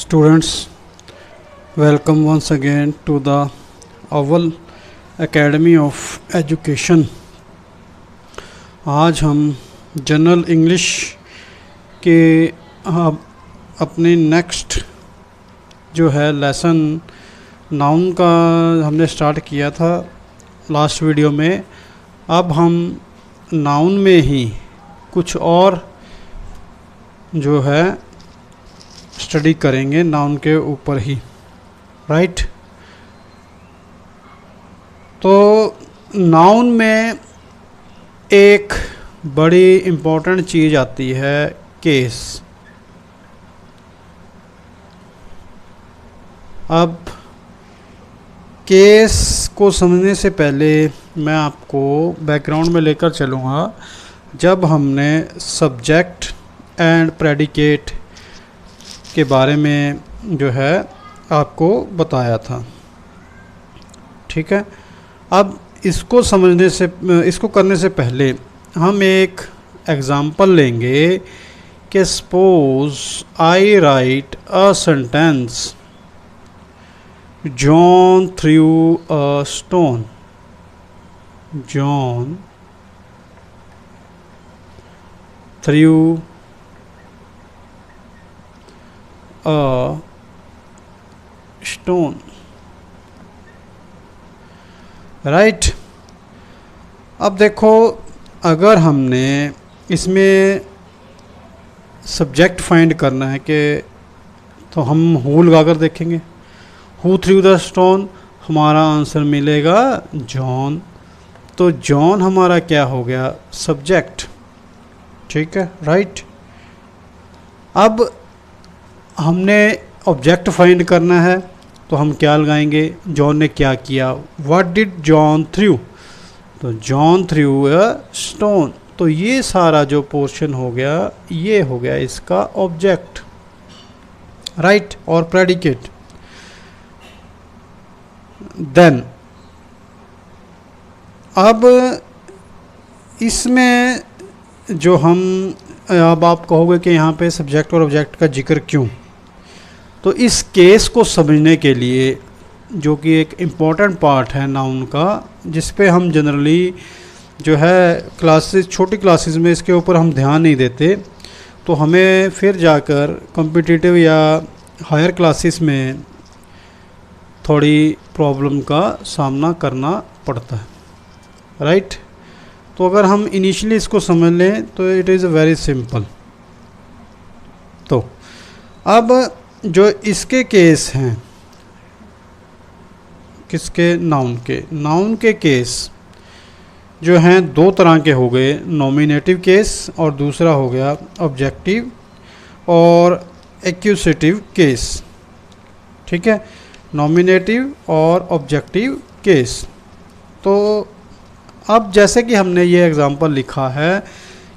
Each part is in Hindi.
Students, welcome once again to the Oval Academy of Education। आज हम जनरल इंग्लिश के अपने नेक्स्ट जो है लेसन नाउन का हमने स्टार्ट किया था लास्ट वीडियो में। अब हम नाउन में ही कुछ और जो है स्टडी करेंगे नाउन के ऊपर ही, राइट। तो नाउन में एक बड़ी इम्पोर्टेंट चीज़ आती है, केस। अब केस को समझने से पहले मैं आपको बैकग्राउंड में लेकर चलूँगा जब हमने सब्जेक्ट एंड प्रेडिकेट के बारे में जो है आपको बताया था, ठीक है। अब इसको करने से पहले हम एक एग्ज़ाम्पल लेंगे कि suppose I right a sentence, John through a stone. John through a stone, right. अब देखो, अगर हमने इसमें सब्जेक्ट फाइंड करना है कि तो हम हु लगाकर देखेंगे। हु थ्रू द स्टोन, हमारा आंसर मिलेगा जॉन। तो जॉन हमारा क्या हो गया, सब्जेक्ट, ठीक है, राइट। अब हमने ऑब्जेक्ट फाइंड करना है तो हम क्या लगाएंगे, जॉन ने क्या किया, व्हाट डिड जॉन थ्रू, तो जॉन थ्रू अ स्टोन। तो ये सारा जो पोर्शन हो गया, ये हो गया इसका ऑब्जेक्ट, राइट, और प्रेडिकेट। देन अब इसमें जो अब आप कहोगे कि यहाँ पे सब्जेक्ट और ऑब्जेक्ट का जिक्र क्यों, तो इस केस को समझने के लिए, जो कि एक इम्पॉर्टेंट पार्ट है नाउन का, जिस पे हम जनरली जो है छोटी क्लासेस में इसके ऊपर हम ध्यान नहीं देते, तो हमें फिर जाकर कॉम्पिटिटिव या हायर क्लासेस में थोड़ी प्रॉब्लम का सामना करना पड़ता है, राइट। तो अगर हम इनिशियली इसको समझ लें तो इट इज़ वेरी सिंपल। तो अब जो इसके केस हैं, किसके, नाउन के केस जो हैं दो तरह के हो गए, नॉमिनेटिव केस और दूसरा हो गया ऑब्जेक्टिव और एक्यूसेटिव केस, ठीक है, नॉमिनेटिव और ऑब्जेक्टिव केस। तो अब जैसे कि हमने ये एग्जांपल लिखा है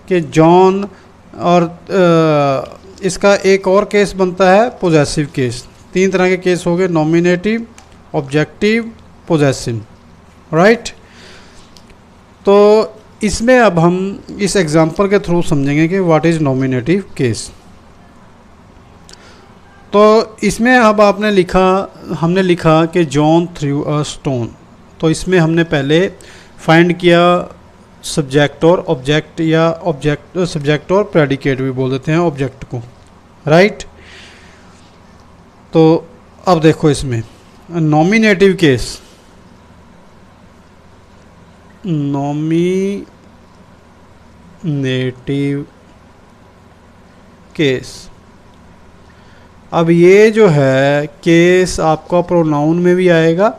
कि जॉन, और इसका एक और केस बनता है पोजेसिव केस। तीन तरह के केस हो गए, नॉमिनेटिव, ऑब्जेक्टिव, पोजेसिव, राइट। तो इसमें अब हम इस एग्जांपल के थ्रू समझेंगे कि व्हाट इज़ नॉमिनेटिव केस। तो इसमें अब हमने लिखा कि जॉन थ्रू अ स्टोन। तो इसमें हमने पहले फाइंड किया सब्जेक्ट और ऑब्जेक्ट, या सब्जेक्ट और प्रेडिकेट भी बोल देते हैं ऑब्जेक्ट को, राइट। तो अब देखो इसमें नॉमिनेटिव केस, अब ये जो है केस आपका प्रोनाउन में भी आएगा।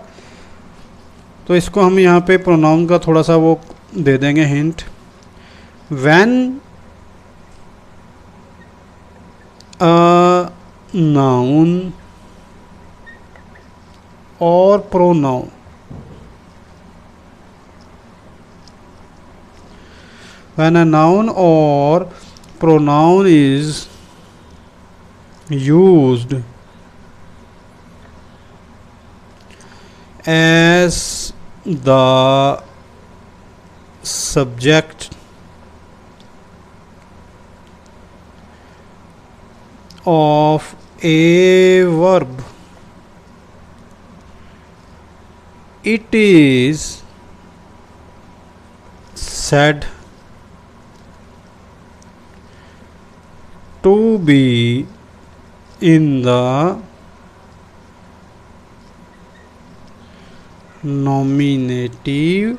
तो इसको हम यहाँ पे प्रोनाउन का थोड़ा सा वो दे देंगे hint. When a noun or pronoun, when a noun or pronoun is used as the subject of a verb, it is said to be in the nominative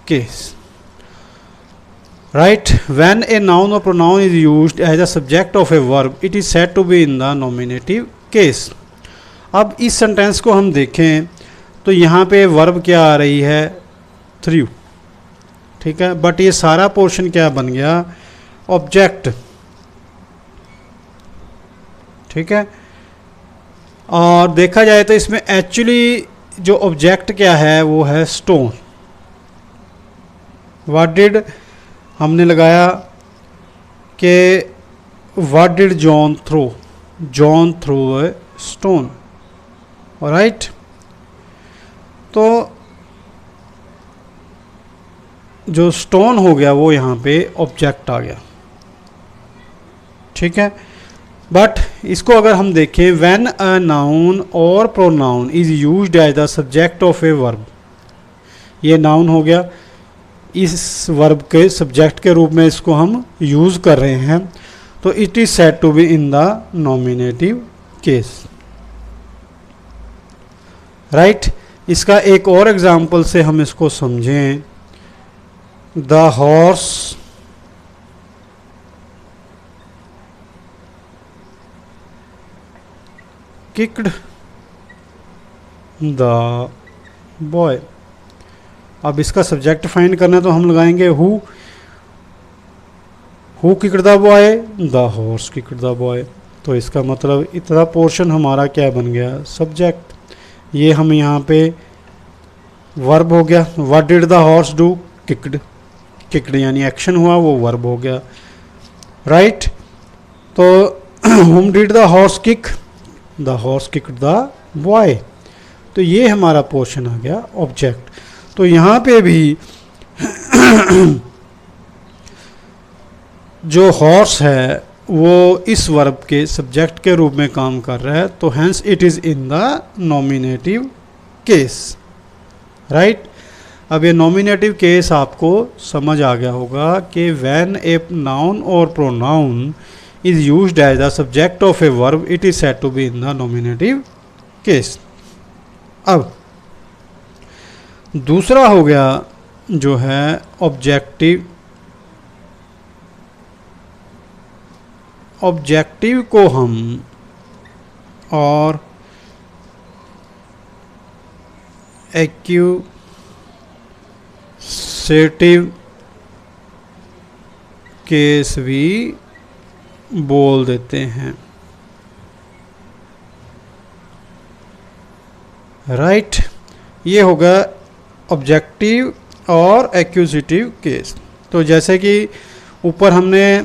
case. Right? When a noun or pronoun is used as a subject of a verb, it is said to be in the nominative case. अब इस सेंटेंस को हम देखें तो यहाँ पे वर्ब क्या आ रही है, थ्रू, ठीक है, बट ये सारा पोर्शन क्या बन गया, ऑब्जेक्ट, ठीक है। और देखा जाए तो इसमें एक्चुअली जो ऑब्जेक्ट क्या है वो है स्टोन। व्हाट डिड हमने लगाया कि what did John throw, John throw a stone, right. तो जो स्टोन हो गया वो यहाँ पे ऑब्जेक्ट आ गया, ठीक है। बट इसको अगर हम देखें, when a noun or pronoun is used as the subject of a verb, ये नाउन हो गया, इस वर्ब के सब्जेक्ट के रूप में इसको हम यूज़ कर रहे हैं, तो it is said to be in the nominative case, right. इसका एक और एग्जाम्पल से हम इसको समझें, the horse kicked the boy. अब इसका सब्जेक्ट फाइंड करना है तो हम लगाएंगे who kicked the boy, the horse kicked the boy. तो इसका मतलब इतना पोर्शन हमारा क्या बन गया, सब्जेक्ट। ये हम यहाँ पे वर्ब हो गया, what did the horse do, kicked, kicked यानी एक्शन हुआ, वो वर्ब हो गया, राइट। तो हुम did the horse kick, the horse kicked the boy. तो ये हमारा पोर्शन आ गया ऑब्जेक्ट। तो यहाँ पे भी जो हॉर्स है वो इस वर्ब के सब्जेक्ट के रूप में काम कर रहा है, तो hence it is in the nominative case, right. अब ये नॉमिनेटिव केस आपको समझ आ गया होगा कि when a noun or pronoun is used as the subject of a verb, it is said to be in the nominative case. अब दूसरा हो गया जो है ऑब्जेक्टिव। ऑब्जेक्टिव को हम और एक्यूसेटिव केस भी बोल देते हैं, राइट। ये होगा ऑब्जेक्टिव और एक्यूजिटिव केस। तो जैसे कि ऊपर हमने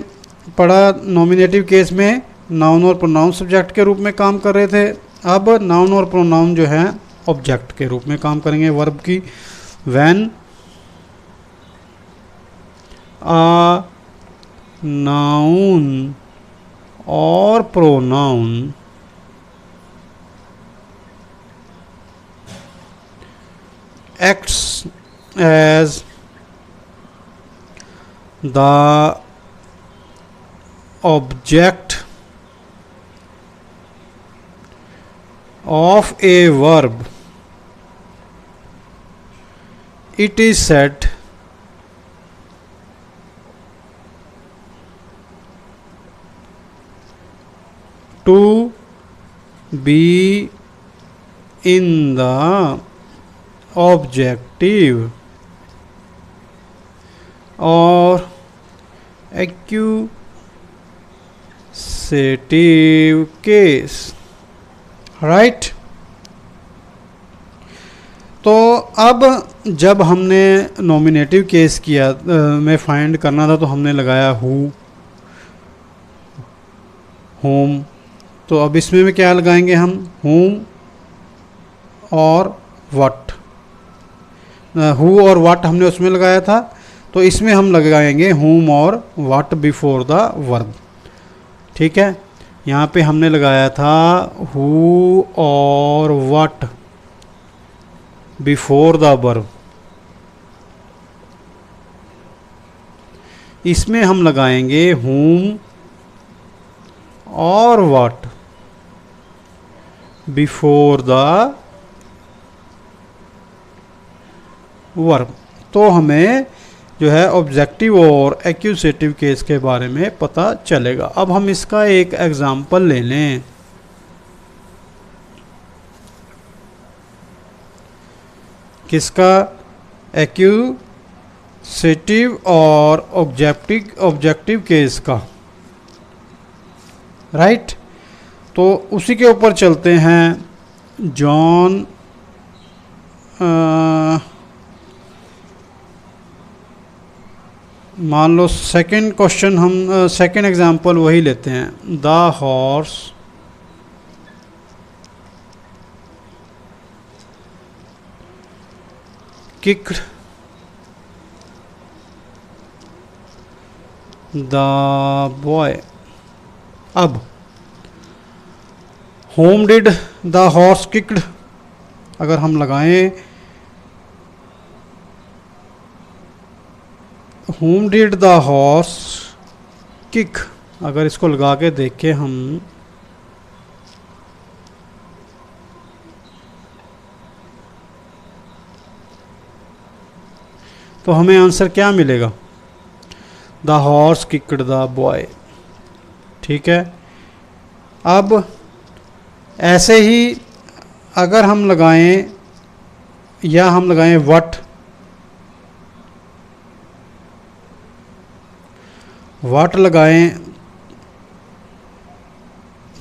पढ़ा, नॉमिनेटिव केस में नाउन और प्रोनाउन सब्जेक्ट के रूप में काम कर रहे थे, अब नाउन और प्रोनाउन जो है ऑब्जेक्ट के रूप में काम करेंगे वर्ब की। When a noun or pronoun acts as the object of a verb, it is said to be in the objective और एक्यूसेटिव केस, राइट। तो अब जब हमने नॉमिनेटिव केस किया में फाइंड करना था, तो हमने लगाया हु, होम। तो अब इसमें में क्या लगाएंगे हम, होम और व्हाट। हु और व्हाट हमने उसमें लगाया था, तो इसमें हम लगाएंगे whom और what बिफोर द वर्ब। ठीक है, यहाँ पे हमने लगाया था who और what बिफोर द वर्ब, इसमें हम लगाएंगे whom और what बिफोर द वर्ब। तो हमें जो है ऑब्जेक्टिव और एक्यूजेटिव केस के बारे में पता चलेगा। अब हम इसका एक एग्जाम्पल ले लें। किसका? एक्यूजेटिव और ऑब्जेक्टिव केस का, राइट। तो उसी के ऊपर चलते हैं। जॉन मान लो सेकंड क्वेश्चन, हम सेकंड एग्जांपल वही लेते हैं। The horse kicked the boy. अब whom did the horse kicked, अगर हम लगाएं whom did the horse kick, अगर इसको लगा के देखें हम, तो हमें आंसर क्या मिलेगा? The horse kicked the boy. ठीक है, अब ऐसे ही अगर हम लगाएं या हम लगाएं व्हाट लगाएं,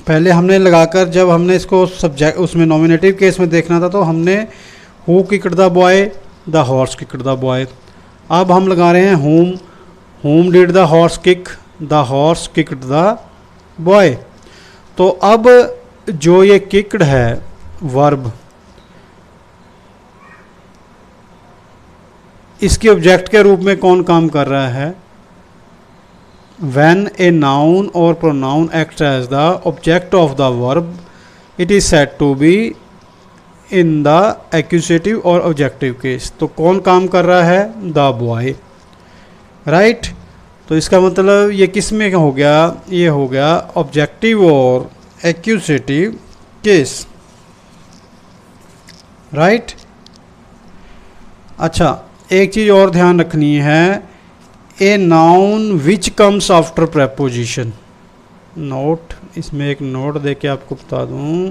पहले हमने लगाकर जब हमने इसको सब्जेक्ट उसमें नॉमिनेटिव केस में देखना था तो हमने who kicked the boy, the horse kicked the boy. अब हम लगा रहे हैं whom did the horse kick, the horse kicked the boy। तो अब जो ये किक्ड है वर्ब, इसके ऑब्जेक्ट के रूप में कौन काम कर रहा है? When a noun or pronoun acts as the object of the verb, it is said to be in the accusative or objective case। तो कौन काम कर रहा है? The boy, right. तो इसका मतलब ये किस में हो गया? ये हो गया ऑब्जेक्टिव और एक्यूजेटिव केस, राइट। अच्छा, एक चीज़ और ध्यान रखनी है, a noun which comes after preposition. Note, इसमें एक नोट दे के आपको बता दूं,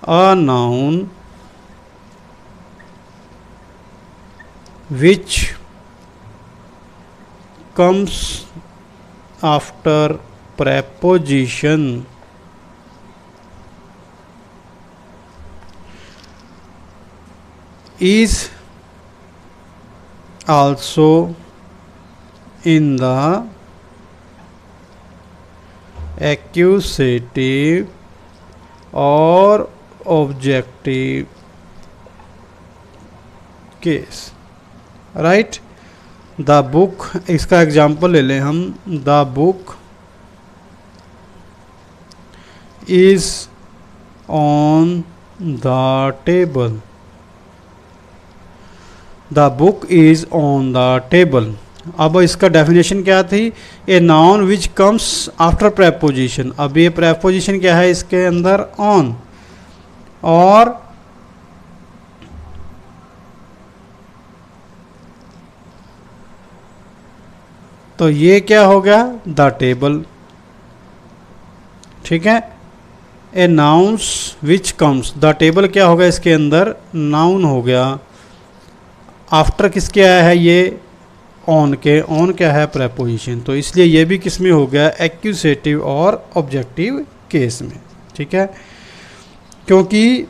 a noun which comes after preposition is also in the accusative or objective case, right। The book, इसका एग्जाम्पल ले लें हम। The book is on the table, the book is on the table. अब इसका डेफिनेशन क्या थी? A noun which comes after preposition. अब ये प्रेपोजिशन क्या है इसके अंदर? ऑन। और तो ये क्या हो गया? The table. ठीक है, a nouns which comes, the table क्या होगा इसके अंदर? नाउन हो गया। आफ्टर किसके आया है? ये ऑन के। ऑन क्या है? प्रेपोजिशन। तो इसलिए ये भी किस में हो गया? एक्यूजेटिव और ऑब्जेक्टिव केस में। ठीक है, क्योंकि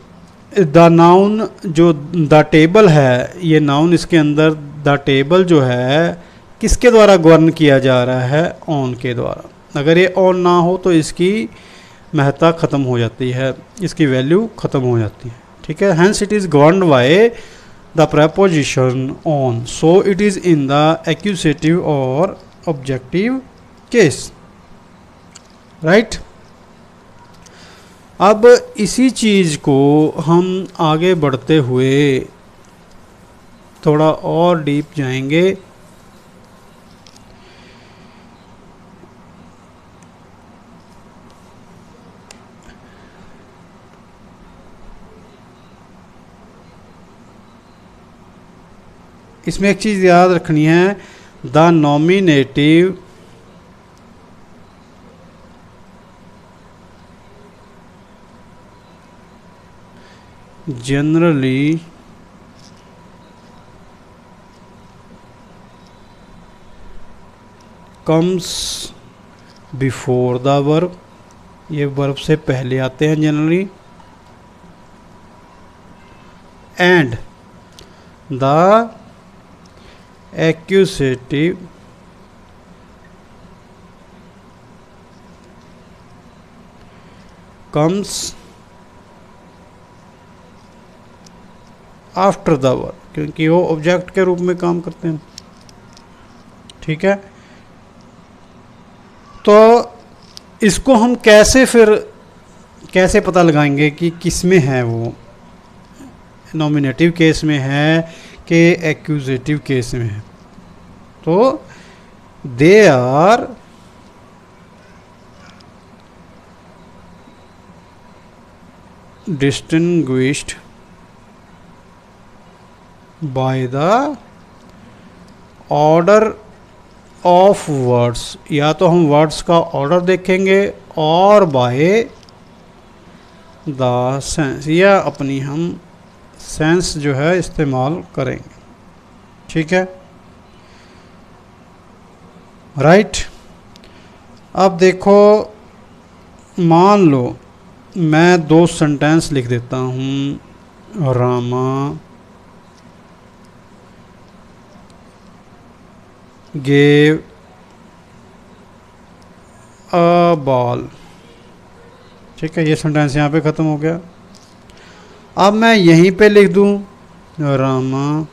द नाउन जो द टेबल है, ये नाउन इसके अंदर द टेबल जो है किसके द्वारा गवर्न किया जा रहा है? ऑन के द्वारा। अगर ये ऑन ना हो तो इसकी महत्ता ख़त्म हो जाती है, इसकी वैल्यू ख़त्म हो जाती है। ठीक है, hence it is governed by the preposition on, so it is in the accusative or objective case, right? अब इसी चीज़ को हम आगे बढ़ते हुए थोड़ा और डीप जाएंगे। इसमें एक चीज़ याद रखनी है, the nominative generally comes before the verb, ये वर्ब से पहले आते हैं generally, and the accusative comes after the verb, क्योंकि वो ऑब्जेक्ट के रूप में काम करते हैं, ठीक है। तो इसको हम कैसे पता लगाएंगे कि किस में है, वो नॉमिनेटिव केस में है कि एक्यूजेटिव केस में है? तो they are distinguished by the order of words, या तो हम वर्ड्स का ऑर्डर देखेंगे और बाय द सेंस, या अपनी हम सेंस जो है इस्तेमाल करेंगे, ठीक है, राइट। अब देखो, मान लो मैं 2 सेंटेंस लिख देता हूँ, रामा gave a ball, ठीक है, ये सेंटेंस यहाँ पे ख़त्म हो गया। अब मैं यहीं पे लिख दूँ, Rama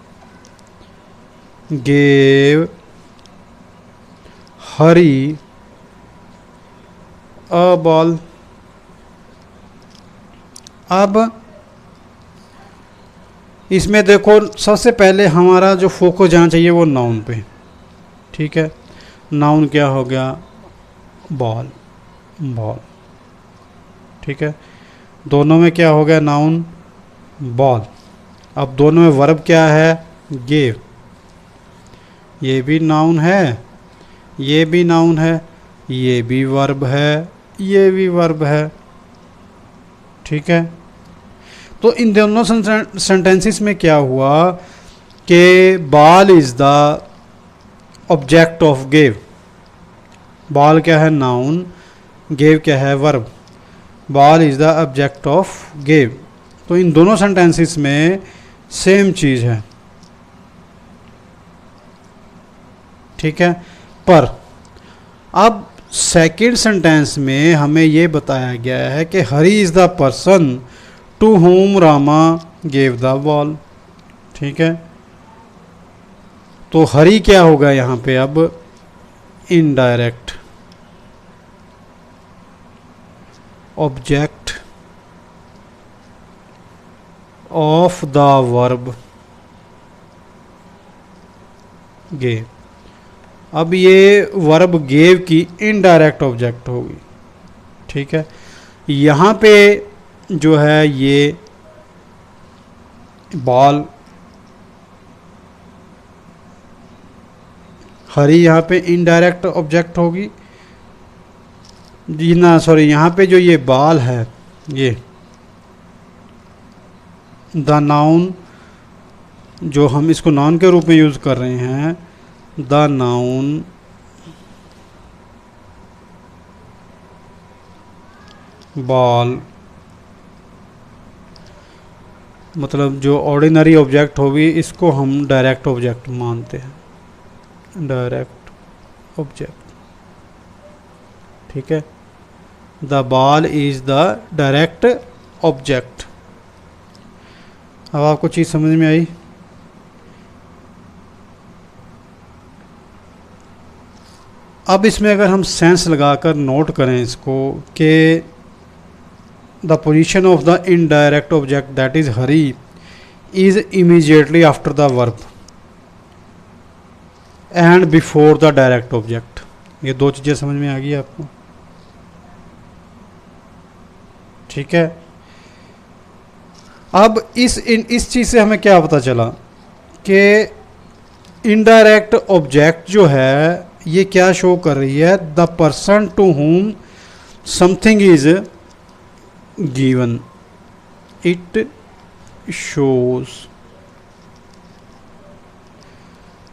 gave Hari a ball। अब इसमें देखो, सबसे पहले हमारा जो फोकस जाना चाहिए वो नाउन पे, ठीक है। नाउन क्या हो गया? बॉल, बॉल, ठीक है। दोनों में क्या हो गया? Noun ball. अब दोनों में वर्ब क्या है? गेव। ये भी नाउन है, ये भी नाउन है, ये भी वर्ब है, ये भी वर्ब है, ठीक है। तो इन दोनों सेंटेंसेस में क्या हुआ कि ball is the object of gave. Ball क्या है? नाउन। गेव क्या है? Verb. Ball is the object of gave. तो इन दोनों सेंटेंसेस में सेम चीज़ है, ठीक है। पर अब सेकेंड सेंटेंस में हमें ये बताया गया है कि Hari is the person to whom Rama gave the ball, ठीक है। तो हरी क्या होगा यहाँ पे? अब indirect object of the verb gave. अब ये वर्ब गेव की इनडायरेक्ट ऑब्जेक्ट होगी, ठीक है। यहाँ पे जो है ये बॉल, हरी यहाँ पे इनडायरेक्ट ऑब्जेक्ट होगी जी ना, सॉरी, यहाँ पे जो ये बॉल है, ये द नाउन, जो हम इसको नाउन के रूप में यूज़ कर रहे हैं, द नाउन बॉल, मतलब जो ऑर्डिनरी ऑब्जेक्ट होगी इसको हम डायरेक्ट ऑब्जेक्ट मानते हैं, डायरेक्ट ऑब्जेक्ट, ठीक है। The ball is the direct object. अब आपको चीज़ समझ में आई? अब इसमें अगर हम सेंस लगाकर नोट करें इसको कि the position of the indirect object that is Hari is immediately after the verb and before the direct object. ये दो चीज़ें समझ में आ गई आपको? ठीक है। अब इस चीज़ से हमें क्या पता चला कि इनडायरेक्ट ऑब्जेक्ट जो है ये क्या शो कर रही है? The person to whom something is given, it shows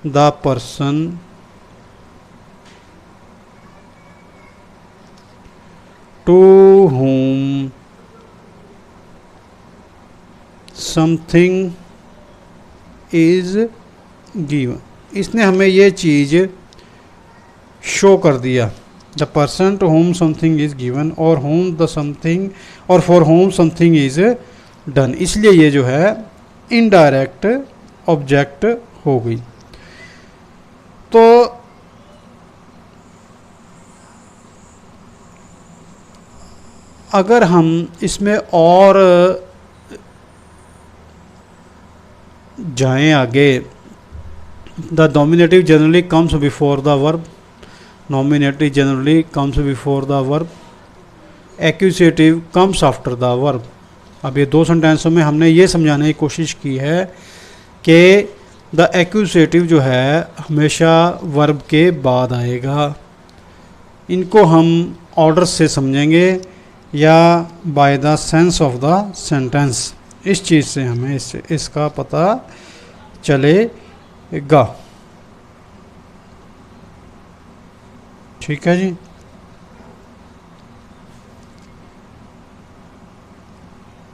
the person to whom something is given. इसने हमें ये चीज़ शो कर दिया, the person to whom something is given or whom the something or for whom something is done, इसलिए ये जो है इनडायरेक्ट ऑब्जेक्ट हो गई। तो अगर हम इसमें और जाएं आगे, the nominative generally comes before the verb, nominative generally comes before the verb, accusative comes after the verb. अब ये दो सेंटेंसों में हमने ये समझाने की कोशिश की है कि द एक्यूजेटिव जो है हमेशा वर्ब के बाद आएगा। इनको हम ऑर्डर से समझेंगे या by the sense of the sentence, इस चीज़ से हमें इसका पता चलेगा। ठीक है जी।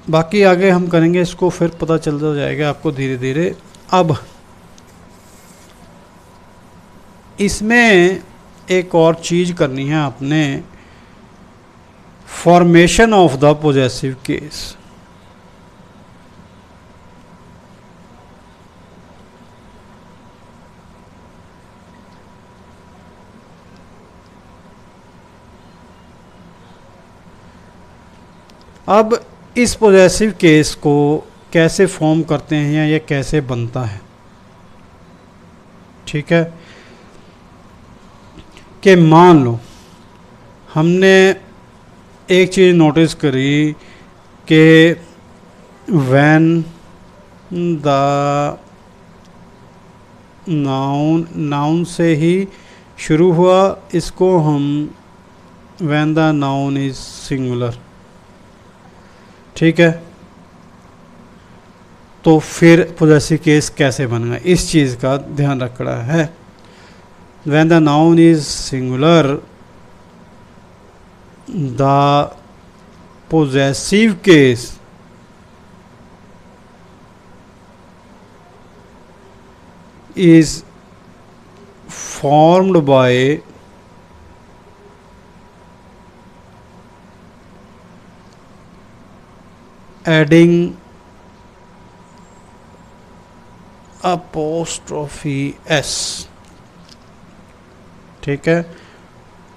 बाकी आगे हम करेंगे इसको, फिर पता चलता जाएगा आपको धीरे धीरे। अब इसमें एक और चीज़ करनी है आपने, formation of the possessive case. अब इस पोजेसिव केस को कैसे फॉर्म करते हैं या ये कैसे बनता है? ठीक है, कि मान लो हमने एक चीज़ नोटिस करी कि व्हेन द नाउन से ही शुरू हुआ, इसको हम when the noun is singular. ठीक है, तो फिर पोजेसिव केस कैसे बनेगा, इस चीज़ का ध्यान रखना है। When the noun is singular, the possessive case is formed by adding apostrophe s, ठीक है,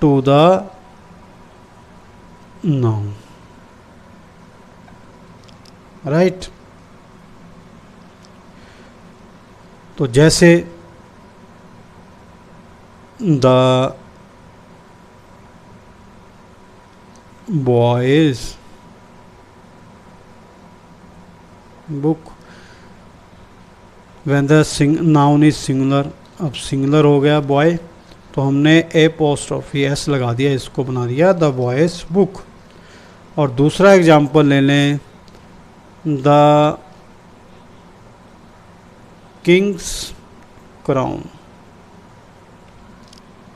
to the noun, राइट। तो जैसे the boys book, when the noun is singular, अब सिंगुलर हो गया बॉय, तो हमने एपोस्ट्रोफी एस लगा दिया, इसको बना दिया द बॉयज बुक। और दूसरा एग्जांपल ले लें, द किंग्स क्राउन,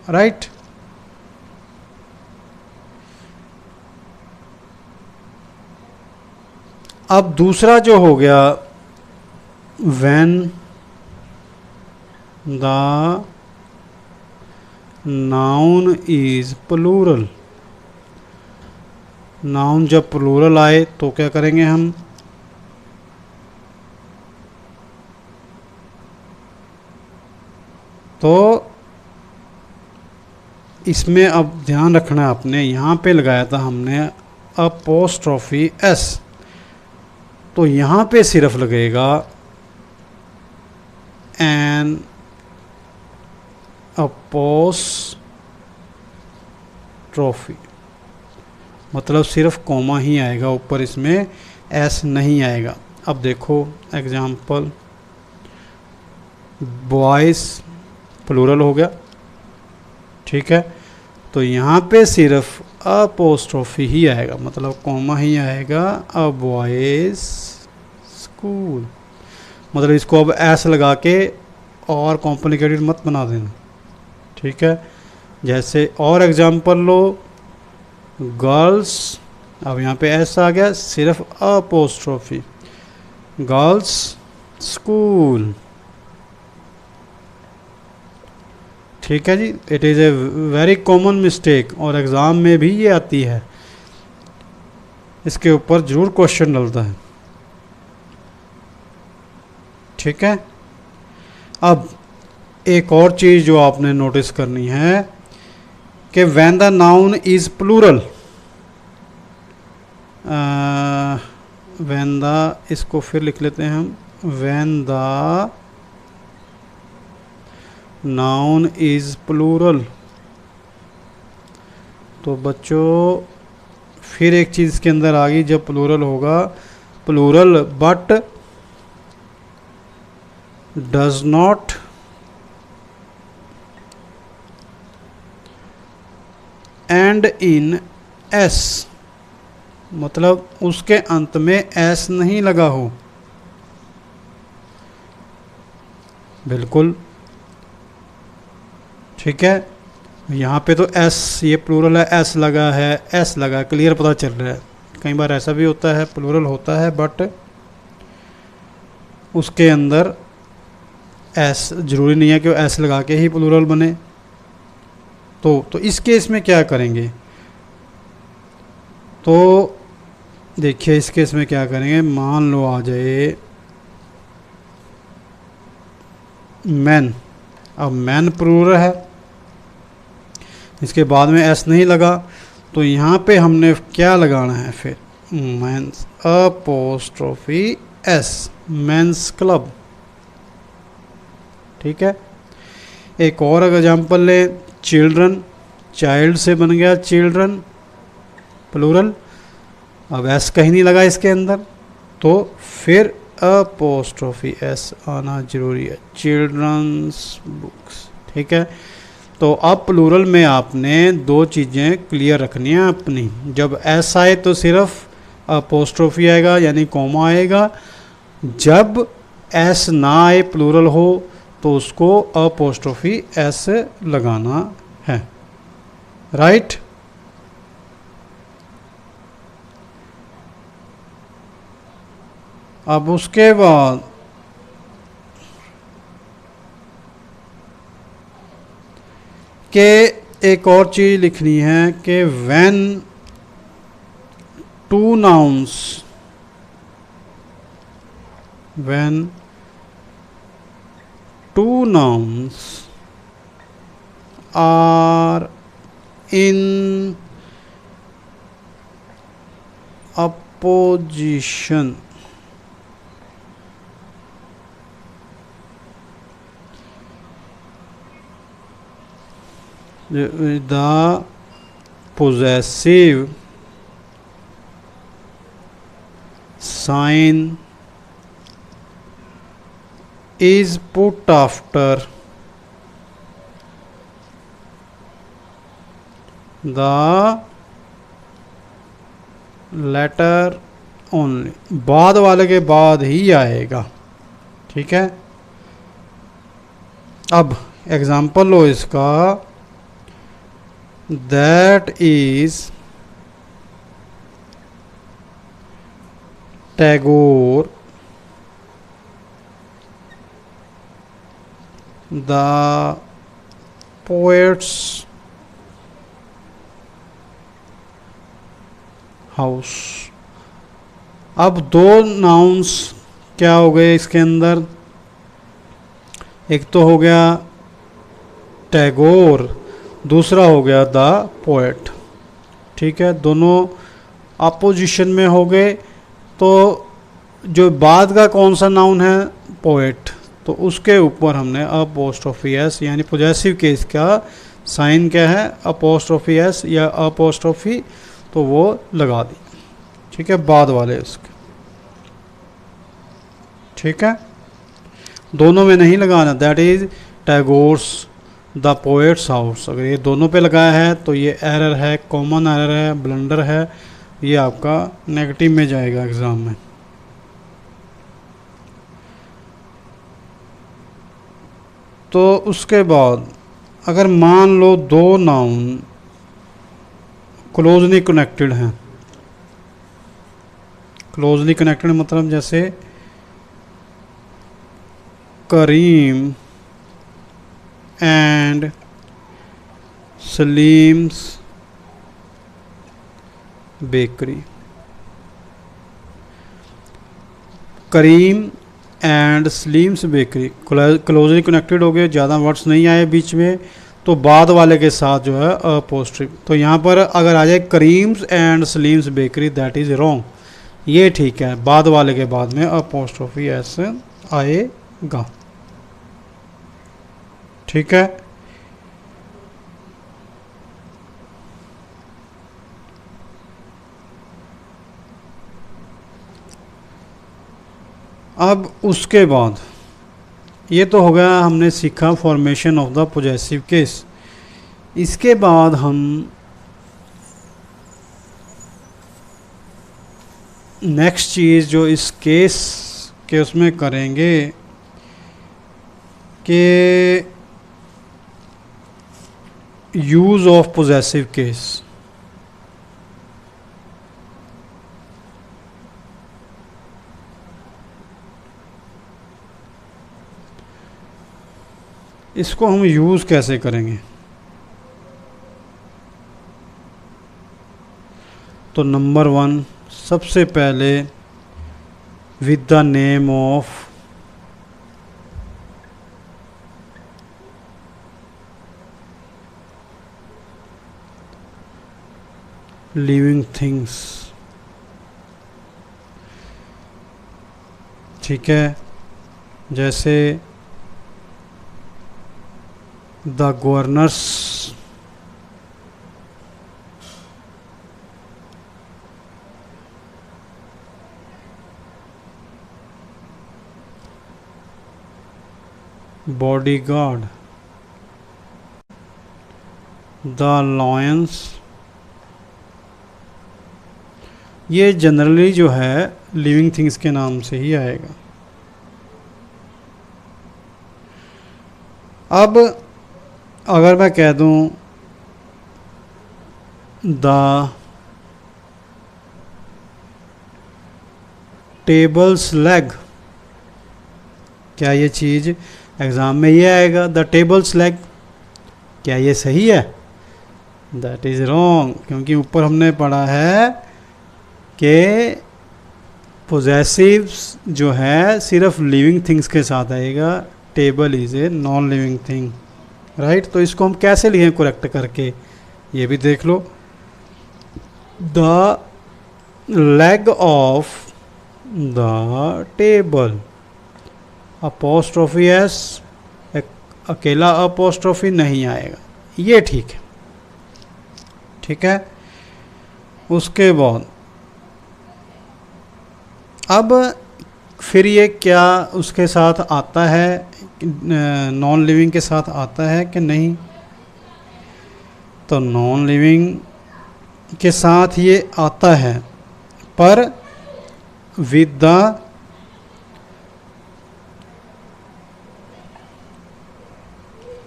राइट। अब दूसरा जो हो गया, when the noun is plural, noun जब प्लूरल आए तो क्या करेंगे हम, तो इसमें अब ध्यान रखना है आपने, यहाँ पे लगाया था हमने अपोस्ट्रोफी एस, तो यहाँ पे सिर्फ लगेगा एन अपोस्ट्रोफी, मतलब सिर्फ कॉमा ही आएगा ऊपर, इसमें एस नहीं आएगा। अब देखो एग्जाम्पल, बॉयज़ प्लूरल हो गया, ठीक है, तो यहाँ पे सिर्फ अपोस्ट्रोफी ही आएगा, मतलब कॉमा ही आएगा, अ बॉयज़ स्कूल। मतलब इसको अब एस लगा के और कॉम्प्लिकेटेड मत बना देना, ठीक है। जैसे और एग्जांपल लो, गर्ल्स, अब यहाँ पे एस आ गया, सिर्फ अपोस्ट्रोफी, गर्ल्स स्कूल, ठीक है जी। It is a very common mistake, और एग्ज़ाम में भी ये आती है, इसके ऊपर ज़रूर क्वेश्चन डलता है, ठीक है। अब एक और चीज़ जो आपने नोटिस करनी है कि when the noun is plural, when the, इसको फिर लिख लेते हैं हम, when the noun is plural, तो बच्चों फिर एक चीज़ के अंदर आ गई, जब प्लूरल होगा, plural but does not end in S, मतलब उसके अंत में एस नहीं लगा हो, बिल्कुल, ठीक है। यहाँ पे तो एस, ये प्लूरल है, एस लगा है, एस लगा, क्लियर पता चल रहा है। कई बार ऐसा भी होता है, प्लूरल होता है बट उसके अंदर एस, ज़रूरी नहीं है कि वो एस लगा के ही प्लूरल बने। तो इस केस में क्या करेंगे, तो देखिए इस केस में क्या करेंगे, मान लो आ जाए मैन, अब मैन प्लूरल है, इसके बाद में एस नहीं लगा, तो यहाँ पे हमने क्या लगाना है फिर, men's apostrophe S, men's club, ठीक है। एक और एग्जांपल ले, चिल्ड्रन, चाइल्ड से बन गया चिल्ड्रन प्लूरल, अब एस कहीं नहीं लगा इसके अंदर, तो फिर अपोस्ट्रोफी एस आना जरूरी है, चिल्ड्रंस बुक्स, ठीक है। तो अब प्लूरल में आपने दो चीज़ें क्लियर रखनी है अपनी, जब एस आए तो सिर्फ अपोस्ट्रोफी आएगा यानी कॉमा आएगा, जब एस ना आए प्लूरल हो तो उसको अपोस्ट्रोफी एस लगाना है, राइट। अब उसके बाद के एक और चीज़ लिखनी है कि when two nouns, when two nouns are in apposition, the possessive sign is put after the letter only, बाद वाले के बाद ही आएगा, ठीक है। अब एग्जाम्पल लो इसका, that is Tagore, the poet's house। अब दो नाउन्स क्या हो गए इसके अंदर, एक तो हो गया टैगोर, दूसरा हो गया द पोएट। ठीक है, दोनों अपोजिशन में हो गए। तो जो बाद का कौन सा नाउन है, पोएट, तो उसके ऊपर हमने अपोस्ट्रोफी एस यानी पोजेसिव केस का साइन क्या है, अपोस्ट्रोफी एस या अपोस्ट्रोफी, तो वो लगा दी। ठीक है, बाद वाले उसके। ठीक है, दोनों में नहीं लगाना, that is Tagore's the poets house. अगर ये दोनों पे लगाया है तो ये एरर है, कॉमन एरर है, ब्लंडर है, ये आपका नेगेटिव में जाएगा एग्ज़ाम में। तो उसके बाद अगर मान लो दो नाउन क्लोजली कनेक्टेड हैं, क्लोजली कनेक्टेड मतलब जैसे Karim and Salim's bakery. Karim and Salim's bakery closely connected हो गए, ज़्यादा वर्ड्स नहीं आए बीच में, तो बाद वाले के साथ जो है अपोस्ट्रोफी। तो यहाँ पर अगर आ जाए Karim's and Salim's bakery, that is wrong, ये ठीक है, बाद वाले के बाद में अपोस्ट्रोफी एस आएगा। ठीक है, अब उसके बाद ये तो हो गया, हमने सीखा formation of the possessive case. इसके बाद हम नेक्स्ट चीज़ जो इस केस के उसमें करेंगे कि यूज़ ऑफ पोजेसिव केस। इसको हम यूज़ कैसे करेंगे, तो नंबर 1 सबसे पहले with the name of living things. ठीक है, जैसे the governors bodyguard, the lions. ये जनरली जो है लिविंग थिंग्स के नाम से ही आएगा। अब अगर मैं कह दूं द टेबल्स लेग, क्या ये चीज़ एग्ज़ाम में ये आएगा, द टेबल्स लेग, क्या ये सही है, दैट इज़ रॉन्ग, क्योंकि ऊपर हमने पढ़ा है कि पोजेसिव्स जो है सिर्फ लिविंग थिंग्स के साथ आएगा, table is a non living thing, right. तो इसको हम कैसे लिखें करेक्ट करके, ये भी देख लो, the leg of the table, apostrophe S, अकेला अपोस्ट्रोफी नहीं आएगा, ये ठीक है। ठीक है, उसके बाद अब फिर ये क्या उसके साथ आता है, नॉन लिविंग के साथ आता है कि नहीं, तो नॉन लिविंग के साथ ये आता है, पर with the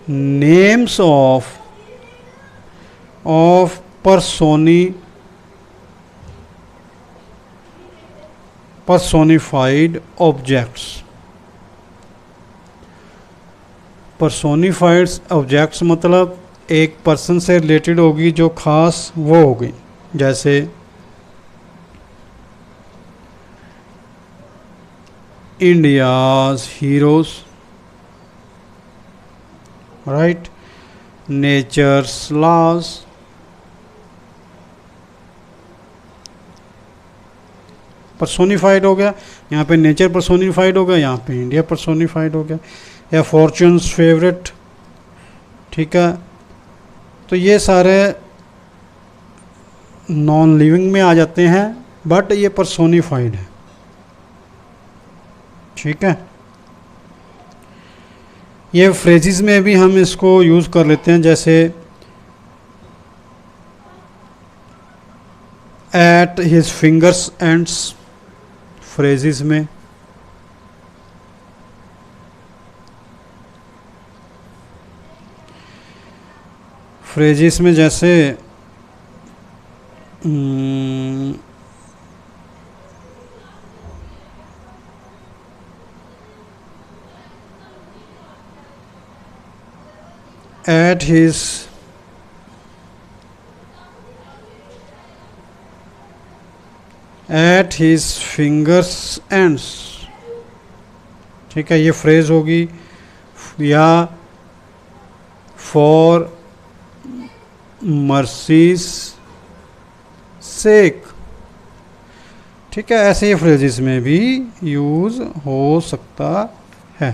names of personified objects। personified objects मतलब एक पर्सन से रिलेटेड होगी जो खास वो होगी, जैसे India's heroes, right. Nature's laws, personified हो गया, यहाँ पे नेचर पर्सोनिफाइड हो गया, यहाँ पे इंडिया पर्सोनिफाइड हो गया, या फॉर्च्यून्स फेवरेट। ठीक है, तो ये सारे नॉन लिविंग में आ जाते हैं, बट ये पर्सोनिफाइड है। ठीक है, ये फ्रेजेस में भी हम इसको यूज़ कर लेते हैं, जैसे at his fingers ends, phrases में। फ्रेजेस में जैसे at his fingers ends। ठीक है, ये फ्रेज होगी। या फॉर मर्सीज सेक। ठीक है, ऐसे ये फ्रेजेस में भी यूज हो सकता है।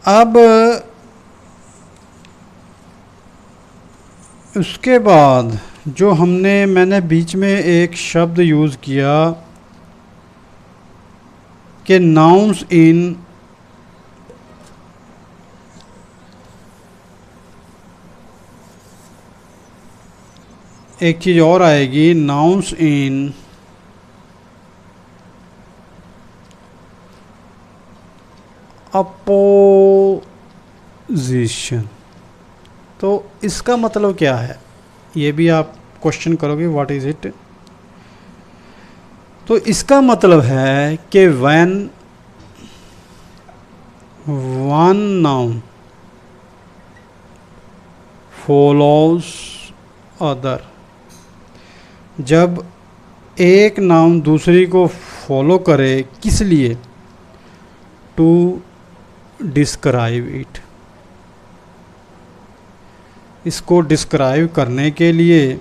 अब उसके बाद जो मैंने बीच में एक शब्द यूज़ किया कि नाउन्स इन, एक चीज़ और आएगी, नाउन्स इन अपोजिशन। तो इसका मतलब क्या है, ये भी आप क्वेश्चन करोगे व्हाट इज इट। तो इसका मतलब है कि when one noun follows other, जब एक नाउन दूसरी को फॉलो करे, किस लिए, टू डिस्क्राइब इट, इसको डिस्क्राइब करने के लिए,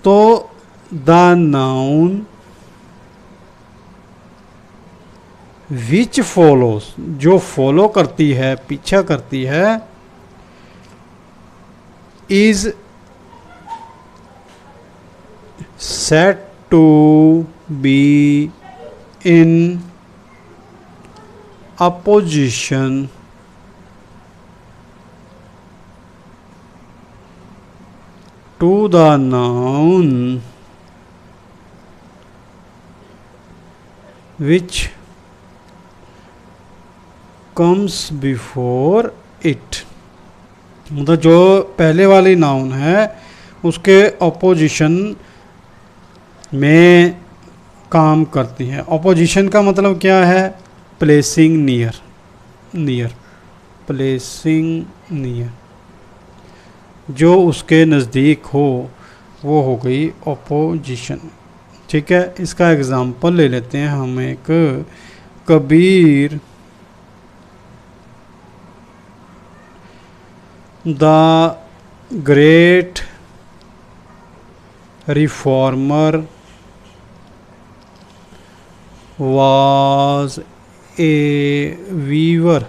तो द नाउन विच फॉलोज, जो फॉलो करती है, पीछा करती है, is said to be in opposition to the noun which comes before it। मतलब जो पहले वाली नाउन है उसके ऑपोजिशन में काम करती है। ऑपोजिशन का मतलब क्या है, प्लेसिंग नियर, प्लेसिंग नियर, जो उसके नज़दीक हो वो हो गई ऑपोजिशन। ठीक है, इसका एग्जांपल ले लेते हैं हम एक, Kabir the great reformer was a weaver।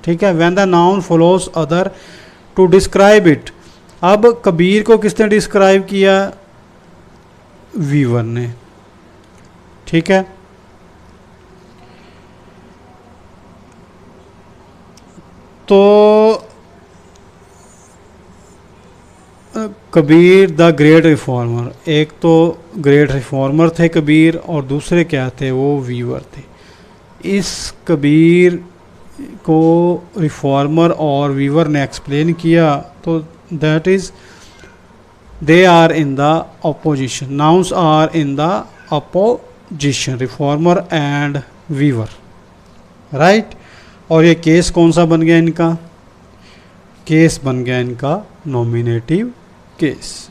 ठीक है, when the noun follows other to describe it। अब कबीर को किसने डिस्क्राइब किया, वीवर ने। ठीक है, तो कबीर द ग्रेट रिफॉर्मर, एक तो ग्रेट रिफॉर्मर थे कबीर और दूसरे क्या थे, वो वीवर थे। इस कबीर को रिफॉर्मर और वीवर ने एक्सप्लेन किया, तो that is they are in the apposition, nouns are in the apposition, reformer and weaver, right. और ये केस कौन सा बन गया इनका, केस बन गया इनका नॉमिनेटिव केस,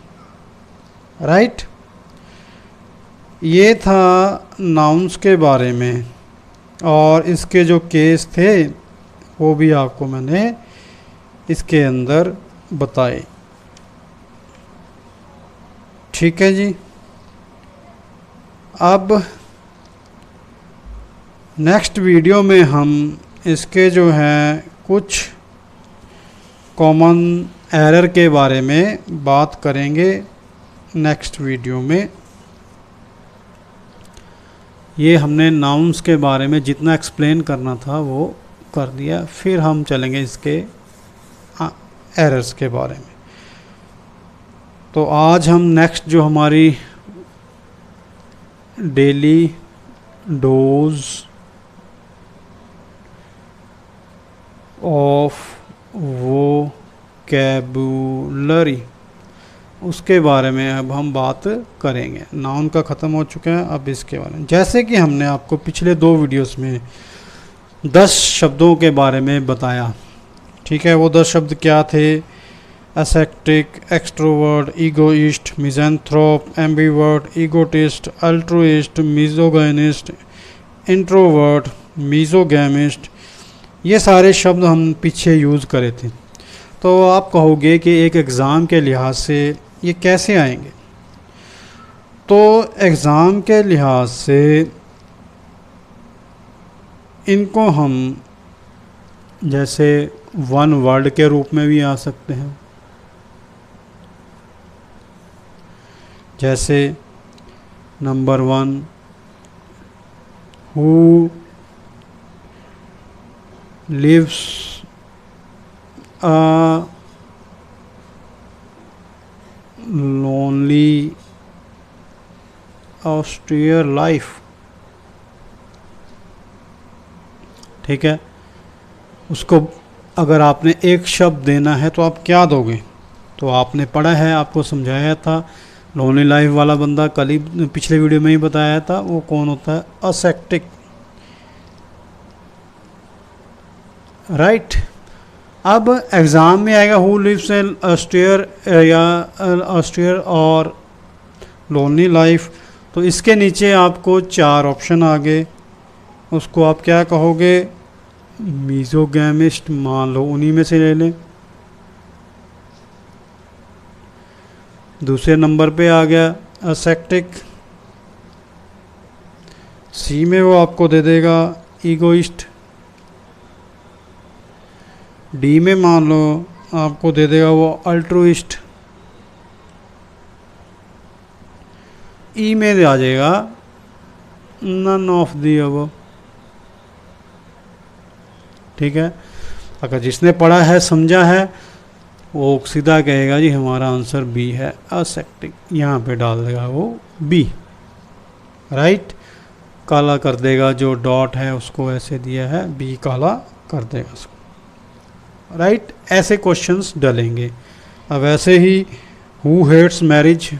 राइट। ये था नाउन्स के बारे में। और इसके जो केस थे वो भी आपको मैंने इसके अंदर बताए। ठीक है जी। अब नेक्स्ट वीडियो में हम इसके जो हैं कुछ कॉमन एरर के बारे में बात करेंगे नेक्स्ट वीडियो में। ये हमने नाउन्स के बारे में जितना एक्सप्लेन करना था वो कर दिया, फिर हम चलेंगे इसके एरर्स के बारे में। तो आज हम नेक्स्ट जो हमारी डेली डोज ऑफ वोकैबुलरी उसके बारे में अब हम बात करेंगे। नाउन का ख़त्म हो चुका है, अब इसके बारे में। जैसे कि हमने आपको पिछले 2 वीडियोस में 10 शब्दों के बारे में बताया। ठीक है, वो 10 शब्द क्या थे? Ascetic, extrovert, egoist, misanthrope, ambivert, egotist, altruist, misogynist, introvert, misogamist. ये सारे शब्द हम पीछे यूज़ करे थे। तो आप कहोगे कि एक एग्ज़ाम के लिहाज से ये कैसे आएंगे? तो एग्ज़ाम के लिहाज से इनको हम जैसे वन वर्ड के रूप में भी आ सकते हैं। जैसे number 1, who lives a lonely austere life। ठीक है, उसको अगर आपने एक शब्द देना है तो आप क्या दोगे? तो आपने पढ़ा है, आपको समझाया था, लोनली लाइफ वाला बंदा कल ही पिछले वीडियो में ही बताया था, वो कौन होता है? असेप्टिक। राइट। अब एग्ज़ाम में आएगा हु लिव्स एन ऑस्टियर या ऑस्टियर और लोनली लाइफ। तो इसके नीचे आपको 4 ऑप्शन आ गए, उसको आप क्या कहोगे? मिज़ोगैमिस्ट मान लो, उन्हीं में से ले लें। दूसरे नंबर पे आ गया असेप्टिक। सी में वो आपको दे देगा ईगोइस्ट। डी में मान लो आपको दे देगा वो अल्ट्रुइस्ट। ई में आ जाएगा नन ऑफ दी अबव। ठीक है, अगर जिसने पढ़ा है, समझा है, वो सीधा कहेगा जी हमारा आंसर बी है, असेप्टिक। यहाँ पे डाल देगा वो बी। राइट, काला कर देगा, जो डॉट है उसको ऐसे दिया है, बी काला कर देगा उसको। राइट, ऐसे क्वेश्चंस डलेंगे। अब ऐसे ही हु हेट्स मैरिज,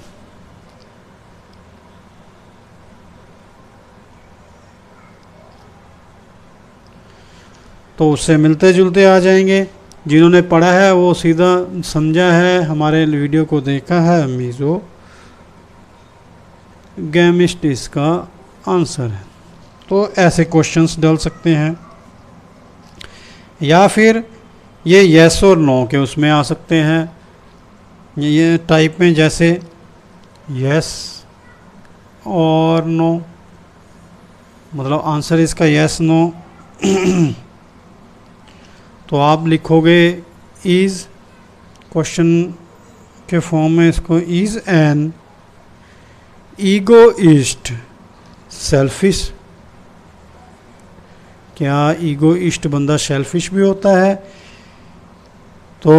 तो उससे मिलते जुलते आ जाएंगे। जिन्होंने पढ़ा है वो सीधा समझा है, हमारे वीडियो को देखा है, मिज़ोगैमिस्ट इसका आंसर है। तो ऐसे क्वेश्चंस डल सकते हैं, या फिर ये येस और नो के उसमें आ सकते हैं, ये टाइप में, जैसे येस और नो, मतलब आंसर इसका येस नो। तो आप लिखोगे इज़, क्वेश्चन के फॉर्म में इसको, इज़ एन ईगोइस्ट सेल्फिश। क्या ईगोइस्ट बंदा सेल्फिश भी होता है? तो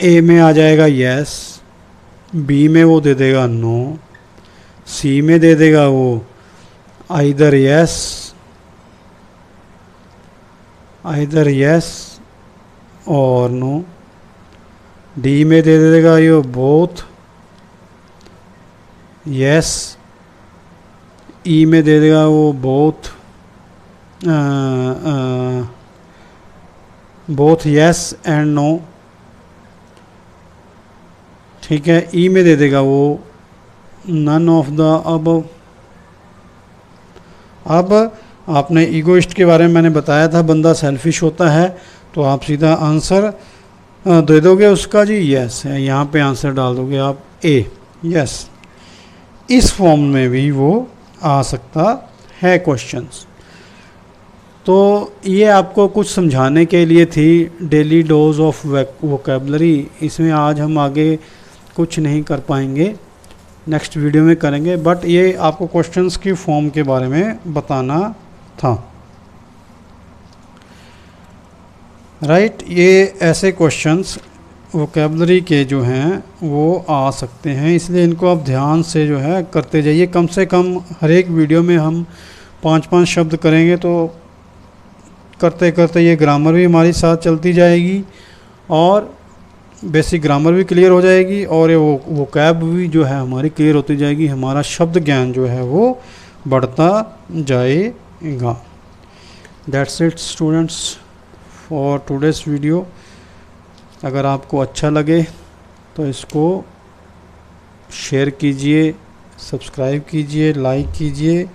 ए में आ जाएगा यस, बी में वो दे देगा नो, सी में दे देगा वो आइदर यस और नो, डी में दे देगा ये बोथ यस, ई में दे देगा वो बोथ यस एंड नो। ठीक है, ई में दे देगा वो नन ऑफ द अबव। अब आपने ईगोइस्ट के बारे में मैंने बताया था, बंदा सेल्फिश होता है, तो आप सीधा आंसर दे दोगे उसका जी यस है, यहाँ पे आंसर डाल दोगे आप ए यस। इस फॉर्म में भी वो आ सकता है क्वेश्चंस। तो ये आपको कुछ समझाने के लिए थी डेली डोज ऑफ वोकेबलरी। इसमें आज हम आगे कुछ नहीं कर पाएंगे, नेक्स्ट वीडियो में करेंगे, बट ये आपको क्वेश्चंस की फॉर्म के बारे में बताना था। राइट, ये ऐसे क्वेश्चंस वोकेबलरी के जो हैं वो आ सकते हैं, इसलिए इनको आप ध्यान से जो है करते जाइए। कम से कम हर एक वीडियो में हम 5-5 शब्द करेंगे, तो करते करते ये ग्रामर भी हमारी साथ चलती जाएगी और बेसिक ग्रामर भी क्लियर हो जाएगी, और ये वोकैब भी जो है हमारी क्लियर होती जाएगी, हमारा शब्द ज्ञान जो है वो बढ़ता जाएगा। That's it students for today's video. अगर आपको अच्छा लगे तो इसको शेयर कीजिए, सब्सक्राइब कीजिए, लाइक कीजिए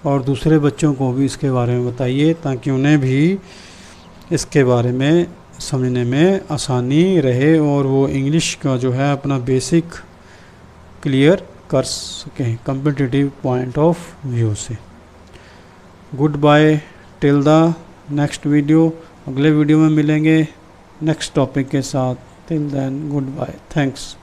और दूसरे बच्चों को भी इसके बारे में बताइए, ताकि उन्हें भी इसके बारे में समझने में आसानी रहे और वो इंग्लिश का जो है अपना बेसिक क्लियर कर सकें कॉम्पिटिटिव पॉइंट ऑफ व्यू से। Goodbye till the next video. अगले वीडियो में मिलेंगे नेक्स्ट टॉपिक के साथ। Till then goodbye, thanks.